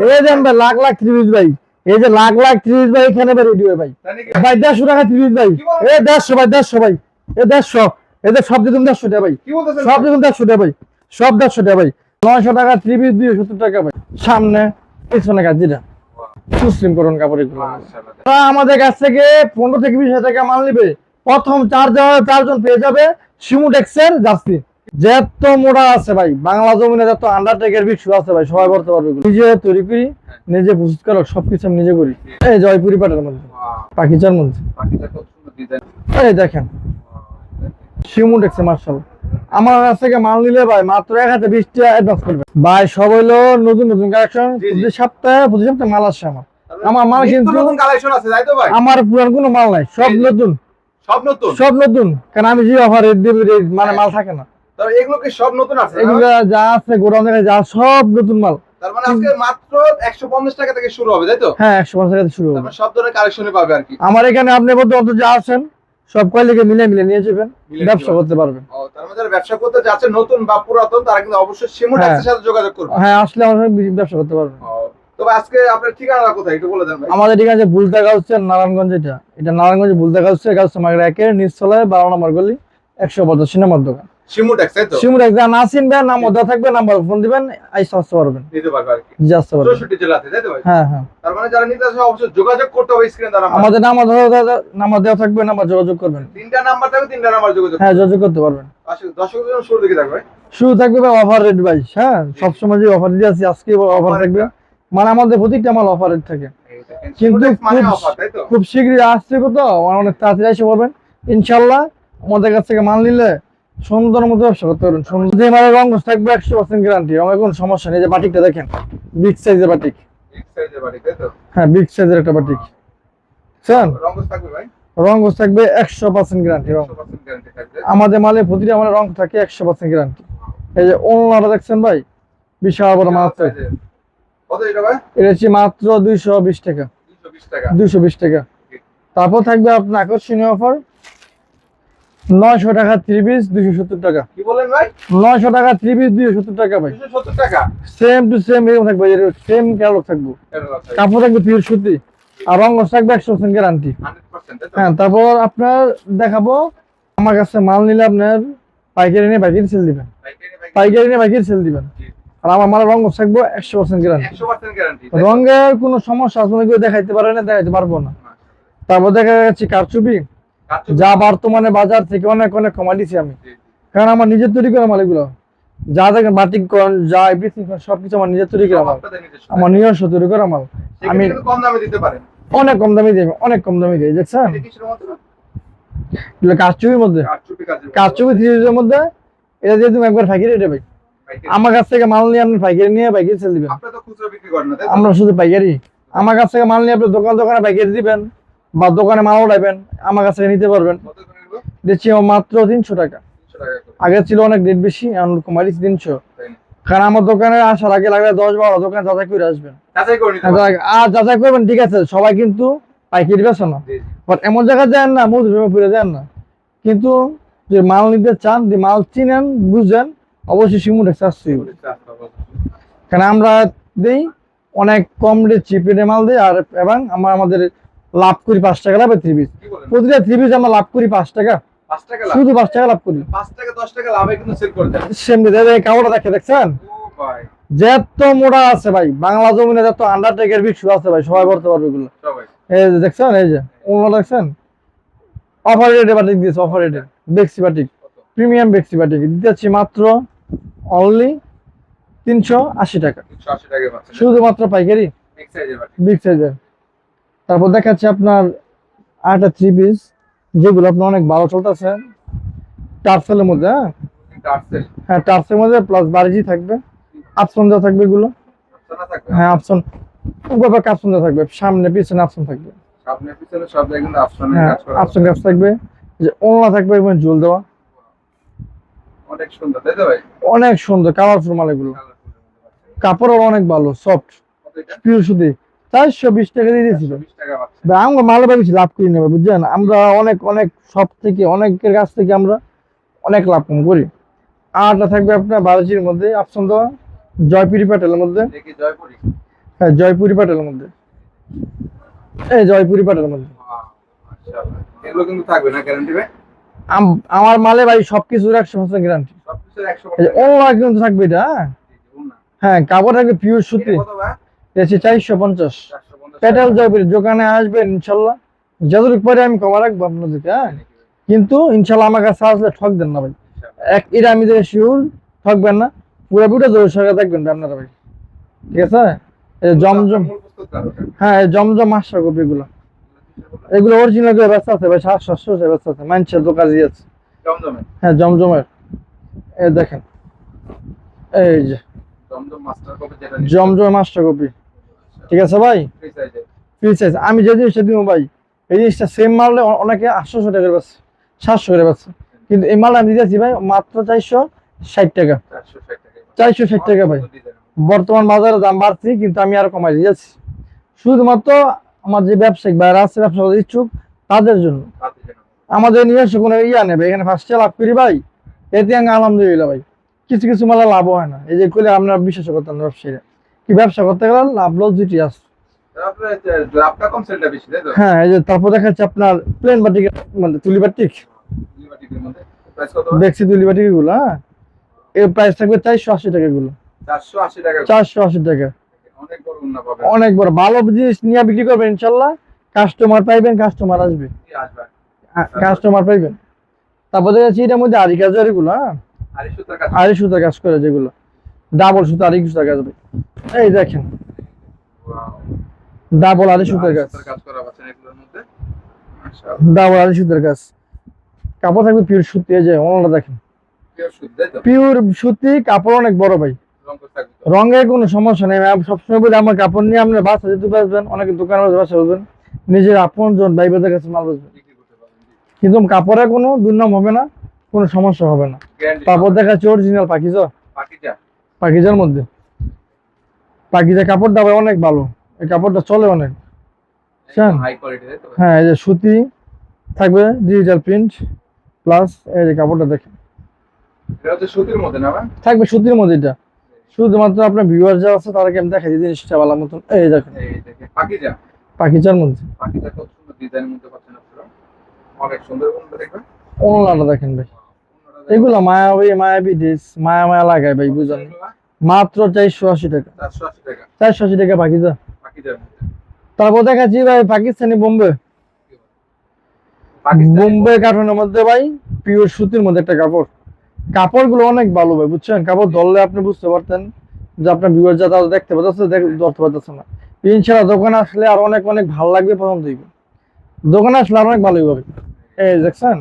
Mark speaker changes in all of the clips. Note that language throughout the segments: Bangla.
Speaker 1: এই দেন ভাই লাখ লাখ 30 ভাই, এই যে লাখ লাখ 30 ভাই এখানে ভাই রেডি ভাই, ভাই 150 টাকা 30 ভাই, এই 150 ভাই 150 ভাই, এই 150 এদের সব দিন 150 টাকা ভাই, সব দিন 150 টাকা ভাই, সব 150 টাকা ভাই, 900 টাকা 30 270 টাকা ভাই, সামনে পিছনে কাজ যেটা মুসলিম করুন কাপড় এগুলো। আমাদের কাছ থেকে 15 থেকে 20 টাকা মাল নিবে, প্রথম চারজন পেয়ে যাবে শিমুটেক্সের জার্সি। যত মোড়া আছে ভাই বাংলা জমিনে, যত আন্ডারটেকের বিক্সু আছে ভাই সবাই করতে পারবে, নিজে তৈরি করি, নিজে প্রস্তুত করো, সবকিছু আমি নিজে করি। এই জয়পুরি পাটের মধ্যে, পাকিজার মধ্যে, এই দেখেন শিমুটেক্সে মার্শাল। আমার কাছ থেকে মাল নিলে ভাই মাত্র 1020 টাকা অ্যাডভান্স করবে ভাই। সব হইলো নতুন নতুন কালেকশন, প্রতি সপ্তাহে মাল আসছে আমার। আমার মাল কিন্তু নতুন কালেকশন আছে তাই তো ভাই, আমার পুরান কোনো মাল নাই, সব নতুন, সব নতুন, সব নতুন। কারণ আমি যে অফার রেট দিব মানে মাল থাকে না, তবে এগুলো কি সব নতুন আছে? এগুলো যা আছে গোডাউন থেকে যা সব নতুন মাল। তার মানে আজকে মাত্র 150 টাকা থেকে শুরু হবে তাই তো? হ্যাঁ 150 টাকা থেকে শুরু হবে, তারপর সব ধরনের কালেকশনই পাবে আর কি। আমার এখানে আপনি বলতে অত যা আছেন সব কোয়ালিটি মিলে নিয়ে যাবেন, ব্যবসা করতে পারবেন। ও তার মানে যারা ব্যবসা করতে যাচ্ছেন নতুন বা পুরাতন তারা কিন্তু অবশ্যই শিমুটেক্সের সাথে যোগাযোগ করবে। হ্যাঁ আসলে আমাদের ব্যবসা করতে পারবেন। তবে আজকে আপনার ঠিকানা কোথায় একটু বলে দেন ভাই। আমাদের ঠিকানা বুলতা গাউসে নারায়ণগঞ্জ, এটা নারায়ণগঞ্জ বুলতা গাউসে মার্কেট একের নিচতলায় 12 নম্বর গলি 185 নম্বর দোকান শিমুটেক্স। তাই তো? শিমুটেক্স যা না চিনবেন নাম দেওয়া থাকবে, নাম্বার ফোন দিবেন আইসা আসতে পারবেন, নিতে পারবে আর কি, জি আসতে পারবেন 64 জেলাতে তাই তো ভাই? হ্যাঁ হ্যাঁ। তার মানে যারা নিতে আসবে অবশ্যই যোগাযোগ করতে হবে, স্ক্রিনে দ্বারা আমাদের নাম্বার দেওয়া থাকবে, নাম্বার যোগাযোগ করবেন, তিনটা নাম্বার থাকবে, তিনটা নাম্বার যোগাযোগ, হ্যাঁ যোগাযোগ করতে পারবেন। দর্শকদের জন্য শুরু থেকে থাকবে, শুরু থাকবে ভাই অফার রেট ভাই। হ্যাঁ সব সময় যে অফার দিয়ে আছি আজকে অফার থাকবে, মানে আমাদের প্রত্যেকটা মাল অফার রেট থাকে, কিন্তু খুব শীঘ্রই আসছে তো, অনেক তাড়াতাড়ি এসে পড়বেন ইনশাআল্লাহ। আমাদের কাছ থেকে মাল নিলে সুন্দর মতো ব্যবসা করতে পারবেন। সুন্দর মানে রং থাকবে 100% গ্যারান্টি, আমার কোনো সমস্যা নেই। যে বাটিকটা দেখেন বিগ সাইজের বাটিক, হ্যাঁ বিগ সাইজের একটা বাটিক, রং থাকবে 100% গ্যারান্টি। আমাদের মালে প্রতিটা মানে রং থাকে 100% গ্যারান্টি। এই যে ওনারা দেখছেন ভাই বিশাল বড় মাল আছে, এটা হচ্ছে মাত্র 220 টাকা, 220 টাকা। তারপর থাকবে আপনার আকর্ষণীয় অফার 900 টাকা 3 পিস 270 টাকা। কি বলেন ভাই? 900 টাকা 3 পিস 270 টাকা ভাই, 270 টাকা সেম টু সেম এরকম থাকবে, সেম ক্যাটালগ থাকবে, কাপড় থাকবে পিওর সুতি, আর রং থাকবে 100% গ্যারান্টি 100%। হ্যাঁ তারপর আপনার দেখাবো, আমার কাছে মাল নিলে আপনার পাইকারি নিয়ে পাইকারি সেল দিবেন, পাইকারি নিয়ে পাইকারি সেল দিবেন, আর আমার মালের রং থাকবে 100% গ্যারান্টি, 100% গ্যারান্টি। রঙের কোনো সমস্যা আসলে কেউ দেখাইতে পারে না, দেখাইতে পারবো না। তারপর দেখা যাচ্ছে কারচুপি, যা বর্তমানে বাজার থেকে অনেক অনেক কমাই দিছি আমি, কারণ আমার নিজের তৈরি করা মাল এগুলো, যা দেখেন বাটিক কন যা এভরিথিং সবকিছু আমার নিজের তৈরি করা মাল, আমার নিজস্ব তৈরি করা মাল। আমি কম দামে দিতে পারেন, অনেক কম দামে দিই, অনেক কম দামে দিই। দেখছেন কারচুপির মধ্যে, কারচুপি 3 মধ্যে এটা দিয়ে তুমি একবার পাইকারি রেটে ভাই, আমার কাছ থেকে মাল নিয়ে আপনি পাইকারি নিয়ে পাইকারি সেল দিবেন। আপনি তো খুচরা বিক্রি করেন না? আমরা শুধু পাইকারি, আমার কাছ থেকে মাল নিয়ে আপনি দোকানে পাইকারি দিবেন বা দোকানে মাল উঠাইবেন, আমার কাছ থেকে নিতে পারবেন। দিচ্ছি মাত্র 300 টাকা, আগে ছিল অনেক রেট বেশি, এখন কমাইছি 300। কারণ আমার দোকানে আসার আগে লাগবে 10-12 দোকান যাচাই করে আসবেন, আর যাচাই করবেন ঠিক আছে। সবাই কিন্তু পাইকারি বেচে না, বাট এমন জায়গায় যান না মধুরমে ফিরে যান না, কিন্তু যে মাল নিতে চান, যে মাল চিনেন বুঝেন, অবশ্যই শিমুটেক্স আসছে, কারণ আমরা দিই অনেক কম রেট চিপ রেটে মাল দিই, আর এবং আমাদের লাভ করি 5 টাকা লাভ 3 পিস, প্রতিটা 3 পিস আমরা লাভ করি 5 টাকা, শুধু 5 টাকা লাভ করি, 5 টাকা 10 টাকা লাভে কিন্তু সেল করে দেন। সেমনি এই কাপড়টা দেখছেন যত মোড়া আছে ভাই বাংলা জমিনে, যত আন্ডারটেকের বিক্সু আছে ভাই সবাই করতে পারবে এগুলো। এই যে দেখছেন, এই যে ওগুলো দেখছেন অফার রেটে বাটিক দিয়েছে, অফার রেটে বেক্সি বাটিক, প্রিমিয়াম বেক্সি বাটিক দিতেছি মাত্র অনলি 380 টাকা, শুধুমাত্র পাইকারি বিগ সাইজের। তারপর দেখাচ্ছি আপনার আরেকটা 3 পিস, যেগুলো আপনার অনেক ভালো চলতেছে টার্সেলের মধ্যে, হ্যাঁ টার্সেলের মধ্যে প্লাস বারিজি থাকবে, অপশন দেওয়া থাকবে এগুলো, হ্যাঁ অপশন উপরে অপশন দেওয়া থাকবে, সামনে পিছনে অপশন থাকবে, সামনে পিছনে সব জায়গায় কিন্তু অপশন কাজ থাকবে, যে ওড়না থাকবে এবং ঝুল দেওয়া, অনেক সুন্দর তাই তো ভাই? অনেক সুন্দর কালারফুল মাল এগুলো, কাপড়ও অনেক ভালো সফট পিওর সুতি। 420 টাকা দিয়ে দিয়েছিল, আমরা মাল বেশি লাভ করি নেবে বুঝছেন, আমরা অনেক অনেক সব থেকে অনেকের কাছ থেকে আমরা অনেক লাভ কম করি। আরটা থাকবে আপনার বারোজির মধ্যে অপশন দেওয়া, জয়পুরি প্যাটেলের মধ্যে, হ্যাঁ জয়পুরি পাটের মধ্যে, এই জয়পুরি পাটের মধ্যে।
Speaker 2: মাশাআল্লাহ, এগুলো কিন্তু থাকবে না গ্যারান্টি ভাই?
Speaker 1: আমার মালে ভাই সবকিছুর 100% গ্যারান্টি।
Speaker 2: সবকিছু
Speaker 1: এই যে
Speaker 2: 100%?
Speaker 1: অনলাইন কিন্তু থাকবে এটা, হ্যাঁ?
Speaker 2: না
Speaker 1: হ্যাঁ কাপড় থাকবে পিওর সুতি,
Speaker 2: এটা কত ভাই?
Speaker 1: এসে 450।
Speaker 2: 450
Speaker 1: পেটাল জয়পুরি দোকানে আসবেন ইনশাল্লাহ, যতটুকু পরে আমি কমা রাখবো আপনাদেরকে, হ্যাঁ? কিন্তু ইনশাল্লাহ আমার কাছে আসলে ঠকবেন না ভাই, এটা আমি দেখে শিওর, ঠকবেন না, পুরো পুরো জোর সঙ্গে থাকবেন আপনারা ভাই, ঠিক আছে? এই যে জমজম, হ্যাঁ এই জমজম মাস্টার কপি এগুলো, এগুলো অরিজিনাল করে ব্যস্ত আছে ভাই, 700 ব্যস্ত আছে, মানুষের দোকান দিয়েছে।
Speaker 2: জমজমে?
Speaker 1: হ্যাঁ জমজমের, এই দেখেন, এই যে
Speaker 2: জমজম মাস্টার কপি যেটা
Speaker 1: জমজম মাস্টার কপি, ঠিক আছে ভাই?
Speaker 2: ফ্রি সাইজে?
Speaker 1: ফ্রি সাইজ, আমি যে জিনিসটা দিব ভাই, এই জিনিসটা সেম মারলে অনেকে 800 টাকা করে পাচ্ছে, 700 করে পাচ্ছে, কিন্তু এই মাল আমি দিতেছি ভাই মাত্র 460 টাকা,
Speaker 2: 460 টাকা।
Speaker 1: 460 টাকা ভাই। বর্তমান বাজারে দাম বাড়ছে কিন্তু আমি আরো কমাই দিয়েছি, শুধুমাত্র আমার যে ব্যবসায়িক বাইরে আছে, ব্যবসা করতে ইচ্ছুক তাদের জন্য। আমাদের নিজস্ব কোনো ইয়া নেবে, এখানে ফার্স্টে লাভ করি ভাই, এতে আমি আলহামদুলিল্লাহ ভাই, কিছু কিছু মালে লাভ হয় না, এই যে করলে আপনারা বিশ্বাস করতেন না, ব্যবসায়ীরা কি ব্যবসা করতে গেলে লাভ লস দুটি আছে।
Speaker 2: লাভটা কম সেলটা বেশি, তাই তো?
Speaker 1: হ্যাঁ এই যে তারপর দেখাচ্ছে আপনার প্লেন বাটিক, মানে তুলি বাটিক,
Speaker 2: লিবাটিকের মধ্যে প্রাইস কত?
Speaker 1: দেখছি তুলি বাটিক গুলো, হ্যাঁ এর প্রাইস থাকবে 480 টাকা গুলো,
Speaker 2: 480 টাকা।
Speaker 1: 480 টাকা,
Speaker 2: অনেক বড় উন্না পাবে,
Speaker 1: অনেক বড় ভালো জিনিস নিয়ে বিক্রি করবেন ইনশাল্লাহ, কাস্টমার পাইবেন, কাস্টমার আসবে,
Speaker 2: কি আসবে?
Speaker 1: কাস্টমার পাইবেন। তারপর দেখাচ্ছি এটার মধ্যে আরি কাজ, এগুলো হ্যাঁ
Speaker 2: আরি সুতার কাজ?
Speaker 1: আরি সুতা কাজ করে, যেগুলো ডাবল সুতা আরি সুতা কাজ ভাই, এই দেখেন
Speaker 2: ওয়াও,
Speaker 1: ডাবল আরি সুতার কাজ,
Speaker 2: সুতার কাজ করা আছে এগুলোর মধ্যে। মাশাআল্লাহ,
Speaker 1: ডাবল আরি সুতার কাজ, কাপড় থাকবে পিওর সুতি, এই যে ওনারা দেখেন
Speaker 2: পিওর সুতি, তাই তো?
Speaker 1: পিওর সুতি, কাপড় অনেক বড় ভাই,
Speaker 2: রং করে থাকবে তো?
Speaker 1: রঙের কোনো সমস্যা নেই, আমি সবসময় বলি আমার কাপড় নিয়ে আপনি বাসা যেতে পারবেন, অনেকে দোকানে বাসা বলবেন, নিজের আপন জন ভাই বোনদের কাছে মাল বেচবেন,
Speaker 2: বিক্রি করতে পারবেন,
Speaker 1: কিন্তু কাপড়ে কোনো দুর্নাম হবে না, কোনো সমস্যা হবে না।
Speaker 2: গ্যারান্টি।
Speaker 1: তারপর দেখাচ্ছে অরিজিনাল পাকিজা,
Speaker 2: পাকিজা?
Speaker 1: পাকিজার মধ্যে, পাকিজা কাপড়টা ভাই অনেক ভালো, এই কাপড়টা চলে অনেক, বুঝছেন?
Speaker 2: হাই কোয়ালিটি, তাই তো?
Speaker 1: হ্যাঁ এই যে সুতি থাকবে, ডিজিটাল প্রিন্ট প্লাস, এই যে কাপড়টা দেখেন
Speaker 2: এটা হচ্ছে সুতির মধ্যে না ভাই?
Speaker 1: থাকবে সুতির মধ্যে, এটা শুধুমাত্র আপনার ভিউয়ার যা আছে তাদেরকে আমি দেখাই দিই জিনিসটা ভালো মতন, এই দেখেন
Speaker 2: এই দেখেন পাকিজা।
Speaker 1: পাকিজার মধ্যে,
Speaker 2: পাকিজা কত সুন্দর ডিজাইনের মধ্যে পাচ্ছেন আপনারা, অনেক সুন্দর। কোনটা দেখবেন?
Speaker 1: ওনাটা দেখেন ভাই,
Speaker 2: ওনাটা দেখেন।
Speaker 1: এগুলো মায়াবী মায়াবী ড্রেস, মায়া মায়া লাগায় ভাই, বুঝলেন? মাত্র 480 টাকা,
Speaker 2: 480 টাকা
Speaker 1: 480 টাকা পাকিজা।
Speaker 2: পাকিজার মধ্যে।
Speaker 1: তারপর দেখাচ্ছি ভাই পাকিস্তানি বোম্বে,
Speaker 2: পাকিস্তানি
Speaker 1: বোম্বে কার্টুনের মধ্যে ভাই পিওর সুতির মধ্যে একটা কাপড়, কাপড়গুলো অনেক ভালো ভাই, বুঝছেন? কাপড় ধরলে আপনি বুঝতে পারতেন যে আপনার ভিউয়ার যা তারা দেখতে পাচ্ছে, ধরতে পারতেছে না, ইনশাআল্লাহ দোকানে আসলে আর অনেক অনেক ভালো লাগবে, পছন্দ হইবে, দোকানে আসলে আর অনেক ভালোই হবে। এই দেখছেন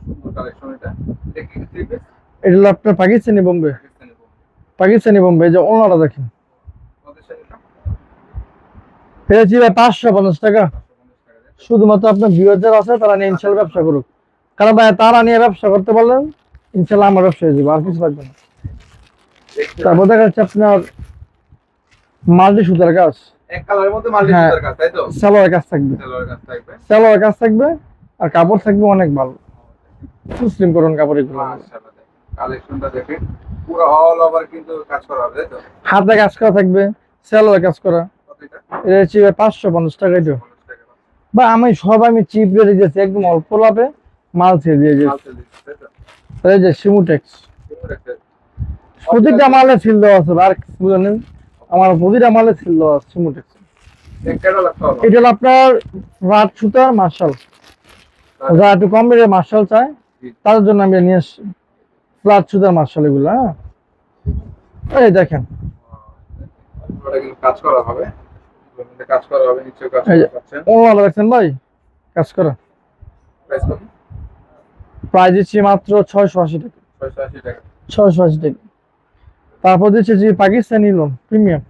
Speaker 2: সুন্দর কালেকশন এটা। এটা কি থ্রি পিস?
Speaker 1: এটা হলো আপনার পাকিস্তানি বোম্বে,
Speaker 2: পাকিস্তানি বোম্বে।
Speaker 1: পাকিস্তানি বোম্বে, এই যে ওনারা দেখেন,
Speaker 2: কত সেল এটা?
Speaker 1: পেয়েছি ভাই 550 টাকা,
Speaker 2: 550 টাকা, তাই তো?
Speaker 1: শুধুমাত্র আপনার ভিউয়ার যারা আছে তারা নিয়ে ইনশাআল্লাহ ব্যবসা করুক, কারণ ভাই তারা নিয়ে ব্যবসা করতে পারলেন ইনশাআল্লাহ আমার ব্যবসা হয়ে যাবে, আর কিছু লাগবে না।
Speaker 2: দেখতে
Speaker 1: তারপর দেখা যাচ্ছে আপনার মাল্টি সুতার কাজ,
Speaker 2: এক কালারের মধ্যে মাল্টি
Speaker 1: হ্যাঁ।
Speaker 2: সুতার কাজ, তাই তো?
Speaker 1: সালোয়ার কাজ থাকবে,
Speaker 2: সালোয়ার কাজ থাকবে।
Speaker 1: সালোয়ার কাজ থাকবে, আর কাপড় থাকবে অনেক ভালো, মুসলিম করুন কাপড় এগুলো,
Speaker 2: মাশাআল্লাহ, কালেকশনটা দেখেন, পুরো অল ওভার কিন্তু কাজ করা হবে, তাই তো?
Speaker 1: হাতে কাজ করা থাকবে, সালোয়ার কাজ করা,
Speaker 2: কত এটা?
Speaker 1: এটা হচ্ছে 550 টাকা, এটা
Speaker 2: 50 টাকা।
Speaker 1: বা আমি চিপ রেটে দিয়েছি, একদম অল্প লাভে মাল ছেড়ে দিয়ে
Speaker 2: মাল
Speaker 1: দিয়েছি,
Speaker 2: সেল দিচ্ছে, তাই তো?
Speaker 1: এই যে সিমুটেক্স,
Speaker 2: সুন্দর একটা।
Speaker 1: প্রতিটা মালে সিল দেওয়া আছে, আর কিছু বুঝলেন, আমার প্রতিটা মালে সিল দেওয়া আছে সিমুটেক্স।
Speaker 2: একটা লাগতে হবে।
Speaker 1: এটা হলো আপনার রাত সুতার মার্শাল, যারা একটু কম রেটে মার্শাল চায় তাদের জন্য আমি নিয়ে এসছি ফ্ল্যাট সুতার মার্শাল এগুলো, হ্যাঁ এই দেখেন,
Speaker 2: ওটা কিন্তু কাজ করা হবে, কাজ করা হবে, নিচেও কাজ
Speaker 1: এই যে
Speaker 2: করা পাচ্ছেন।
Speaker 1: ওনারা দেখছেন ভাই কাজ করা,
Speaker 2: প্রাইস কত?
Speaker 1: প্রাইস দিচ্ছি মাত্র 680 টাকা,
Speaker 2: 680 টাকা।
Speaker 1: 680 টাকা। তারপর দিচ্ছে যে Pakistani loan premium,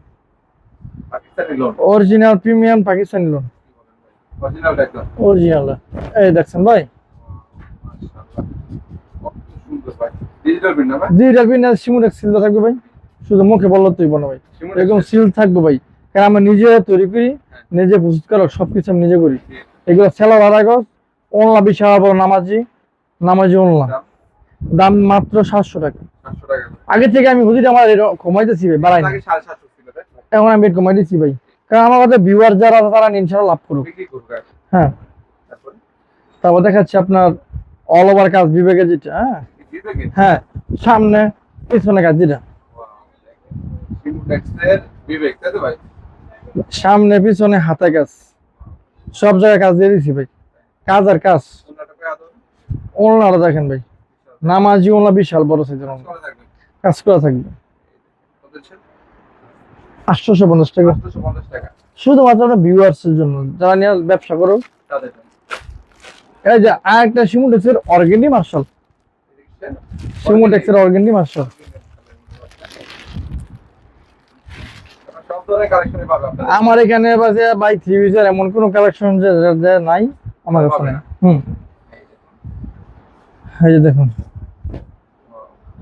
Speaker 2: Pakistani loan?
Speaker 1: Original premium Pakistani loan,
Speaker 2: অরিজিনালটা একদম।
Speaker 1: অরিজিনাল, এই দেখছেন ভাই,
Speaker 2: মাশাআল্লাহ, কত সুন্দর ভাই। ডিজিটাল প্রিন্ট না ভাই?
Speaker 1: ডিজিটাল প্রিন্ট সিমুটেক্স সিল থাকবে ভাই, শুধু মুখে বললে তুই না ভাই,
Speaker 2: Simutex
Speaker 1: এরকম সিল থাকবে ভাই, কারণ আমরা নিজে তৈরি করি, নিজে প্রস্তুত করো, সবকিছু আমি নিজে করি, এগুলো সেলার আড়াগজ, ওনলা বিশাল বড় নামাজি, নামাজি ওনলা,
Speaker 2: দাম?
Speaker 1: দাম মাত্র 700 টাকা।
Speaker 2: 700 টাকা করে।
Speaker 1: আগে থেকে আমি হুদিটা আমার কমাইতেছি ভাই, বাড়াই না,
Speaker 2: আগে 750 ছিল, তাই তো?
Speaker 1: এখন আমি কমাই দিচ্ছি ভাই, কারণ আমাদের ভিউয়ার যারা আছে তারা ইনশাআল্লাহ লাভ করুক।
Speaker 2: বিক্রি করুক আর।
Speaker 1: হ্যাঁ,
Speaker 2: তারপরে
Speaker 1: তারপর দেখাচ্ছি আপনার অল ওভার কাজ বিবেকে যেটা, হ্যাঁ
Speaker 2: বিবেকে
Speaker 1: হ্যাঁ, সামনে পিছনে কাজ যেটা,
Speaker 2: সিমুটেক্সের বিবেক তাই তো ভাই?
Speaker 1: সামনে পিছনে হাতে কাজ, সব জায়গায় কাজ দিয়ে দিছি ভাই। কাজ আর কাজ।
Speaker 2: ওনাটাকে আদর
Speaker 1: ওনারা দেখেন ভাই, নামাজি ওনা বিশাল বড় সাইজের ওনা,
Speaker 2: করা থাকবে।
Speaker 1: কাজ করা থাকবে।
Speaker 2: কত দিচ্ছেন?
Speaker 1: 850 টাকা,
Speaker 2: 850 টাকা
Speaker 1: শুধুমাত্র আপনার ভিউয়ার্স এর জন্য, যারা নিয়ে ব্যবসা করো।
Speaker 2: তাদের জন্য।
Speaker 1: এই যে আরেকটা সিমুটেক্সের অর্গেন্ডি মার্শাল, সিমুটেক্সের অর্গেন্ডি মার্শাল।
Speaker 2: সব ধরনের কালেকশনই পাবে আপনারা।
Speaker 1: আমার এখানে বাজে বাই থ্রি পিসের এমন কোনো কালেকশন যে নাই আমার কাছে নাই। এই যে দেখুন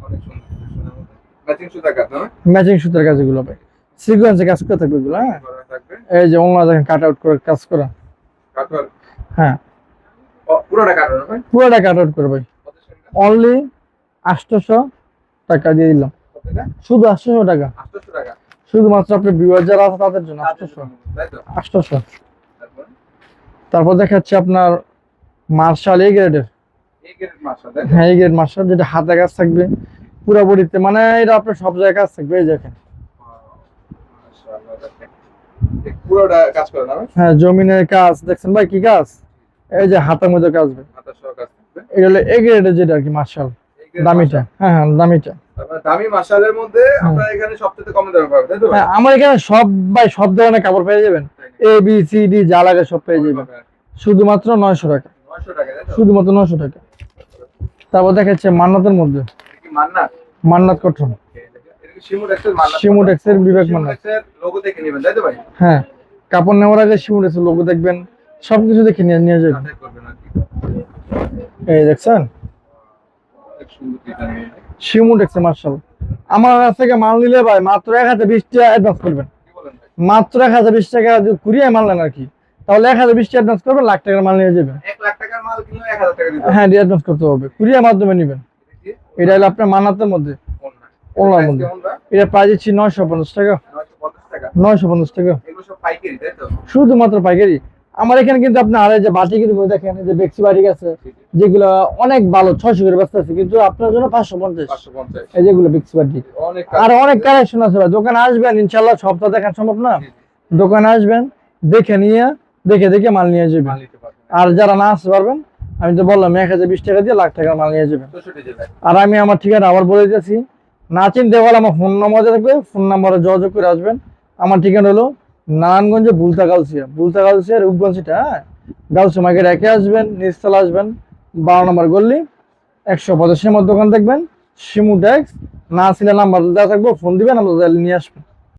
Speaker 2: অনেক সুন্দর ম্যাচিং সুতা কাজ না?
Speaker 1: ম্যাচিং সুতার কাজ, এগুলো ভাই সিকোয়েন্সে কাজ করে থাকবে এগুলো। হ্যাঁ,
Speaker 2: করা থাকবে।
Speaker 1: এই যে ওনা দেখেন কাট আউট করে কাজ করা।
Speaker 2: কাটওয়ার
Speaker 1: হ্যাঁ,
Speaker 2: পুরোটা কাটওয়ার না ভাই?
Speaker 1: পুরোটা কাট আউট করে ভাই।
Speaker 2: কত টাকা?
Speaker 1: অনলি 800 টাকা দিয়ে দিলাম,
Speaker 2: কত টাকা?
Speaker 1: শুধু 800 টাকা,
Speaker 2: 800 টাকা।
Speaker 1: শুধুমাত্র আপনার ভিউয়ার যারা আছে তাদের জন্য।
Speaker 2: তাদের
Speaker 1: 800
Speaker 2: জন্য, তাই তো?
Speaker 1: 800।
Speaker 2: তারপর
Speaker 1: তারপর দেখাচ্ছি আপনার মার্শাল এই গ্রেডের,
Speaker 2: এই গ্রেড মাস্টার তাই তো?
Speaker 1: হ্যাঁ এই গ্রেড মার্শাল, যেটা হাতে কাজ থাকবে পুরো বডিতে, মানে এটা আপনার সব জায়গায় কাজ থাকবে। এই দেখেন
Speaker 2: মাশাআল্লাহ দেখেন। এই পুরোটা কাজ করে না ভাই?
Speaker 1: হ্যাঁ, জমিনের কাজ দেখছেন ভাই, কি কাজ, এই যে হাতের মধ্যে কাজ ভাই।
Speaker 2: হাতা সহ কাজ থাকবে।
Speaker 1: এটা হলো এ গ্রেডের যেটা আর কি মার্শাল,
Speaker 2: এই গ্রেড
Speaker 1: দামিটা। হ্যাঁ হ্যাঁ, দামিটা।
Speaker 2: তারপর দামি মাশালের মধ্যে আপনারা এখানে সবচেয়ে কম দামে পাবেন তাই তো ভাই?
Speaker 1: হ্যাঁ, আমার এখানে সব ভাই সব ধরনের কাপড় পেয়ে যাবেন, এ বি সি ডি যা লাগে সব পেয়ে যাবেন, শুধুমাত্র 900 টাকা,
Speaker 2: 900 টাকা তাই তো?
Speaker 1: শুধুমাত্র 900 টাকা। তারপর দেখাচ্ছে মান্নাতের মধ্যে,
Speaker 2: এটা কি মান্নাত?
Speaker 1: মান্নাত কটন,
Speaker 2: এটা কি সিমুটেক্সের মান্নাত?
Speaker 1: সিমুটেক্সের বিবেক মান্নাত।
Speaker 2: সিমুটেক্সের লোগো দেখে নেবেন তাই তো ভাই?
Speaker 1: হ্যাঁ, কাপড় নেওয়ার আগে সিমুটেক্সের লোগো দেখবেন, সবকিছু দেখে নিয়ে যাবেন।
Speaker 2: যাচাই করবেন আর কি।
Speaker 1: এই দেখছেন
Speaker 2: অনেক সুন্দর ডিজাইন।
Speaker 1: সিমুটেক্সের মার্শাল। আমার কাছ থেকে মাল নিলে ভাই মাত্র 1020 টাকা অ্যাডভান্স করবেন,
Speaker 2: কি বলেন ভাই?
Speaker 1: মাত্র 1020 টাকা যদি কুরিয়ার মাল নেন আর কি, তাহলে 1020 টাকা অ্যাডভান্স করবেন, লাখ টাকার মাল নিয়ে যাবেন।
Speaker 2: 1 লাখ টাকার মাল কিনলে 1000 টাকা দিতে হবে।
Speaker 1: হ্যাঁ, অ্যাডভান্স করতে হবে, কুরিয়ার মাধ্যমে নেবেন।
Speaker 2: এটা কি?
Speaker 1: এটা হলো আপনার মান্নাতের মধ্যে,
Speaker 2: ওন্না।
Speaker 1: ওনার
Speaker 2: প্রাইস
Speaker 1: মধ্যে।
Speaker 2: কেমন ভাই?
Speaker 1: এটা প্রাইস দিচ্ছি 950 টাকা,
Speaker 2: 950 টাকা।
Speaker 1: 950 টাকা,
Speaker 2: এগুলো সব পাইকারি তাই তো?
Speaker 1: শুধুমাত্র পাইকারি। আমার এখানে কিন্তু আপনার আর এই যে বাটি কিন্তু দেখেন, এই যে বেক্সি বাটি আছে যেগুলো অনেক ভালো 600 করে ব্যস্ত আছে, কিন্তু আপনার জন্য 550।
Speaker 2: 550।
Speaker 1: এই যেগুলো বেক্সি বাটি,
Speaker 2: অনেক
Speaker 1: আর অনেক কালেকশন আছে ভাই। দোকানে আসবেন, ইনশাল্লাহ সবটা দেখান সম্ভব না, দোকানে আসবেন দেখে নিয়ে দেখে দেখে মাল নিয়ে যাবেন।
Speaker 2: মাল নিতে পারবেন।
Speaker 1: আর যারা না আসতে পারবেন, আমি তো বললাম 1020 টাকা দিয়ে লাখ টাকার মাল নিয়ে যাবেন।
Speaker 2: 64 জেলায়।
Speaker 1: আর আমি আমার ঠিকানা আবার বলে দিতেছি, না চিনতে পারলে আমার ফোন নম্বর থাকবে, ফোন নম্বরে যোগাযোগ করে আসবেন। আমার ঠিকানা হলো নারায়ণগঞ্জে বুলতা গাউসিয়া রূপগঞ্জটা। হ্যাঁ, গাউসিয়া মার্কেট একে আসবেন, নিচতলা আসবেন, 12 নম্বর গল্লি 185 নম্বর দোকান দেখবেন, সিমুটেক্স। না ছিল নাম্বার দেওয়া থাকবো, ফোন দিবেন, আমরা নিয়ে আসবেন।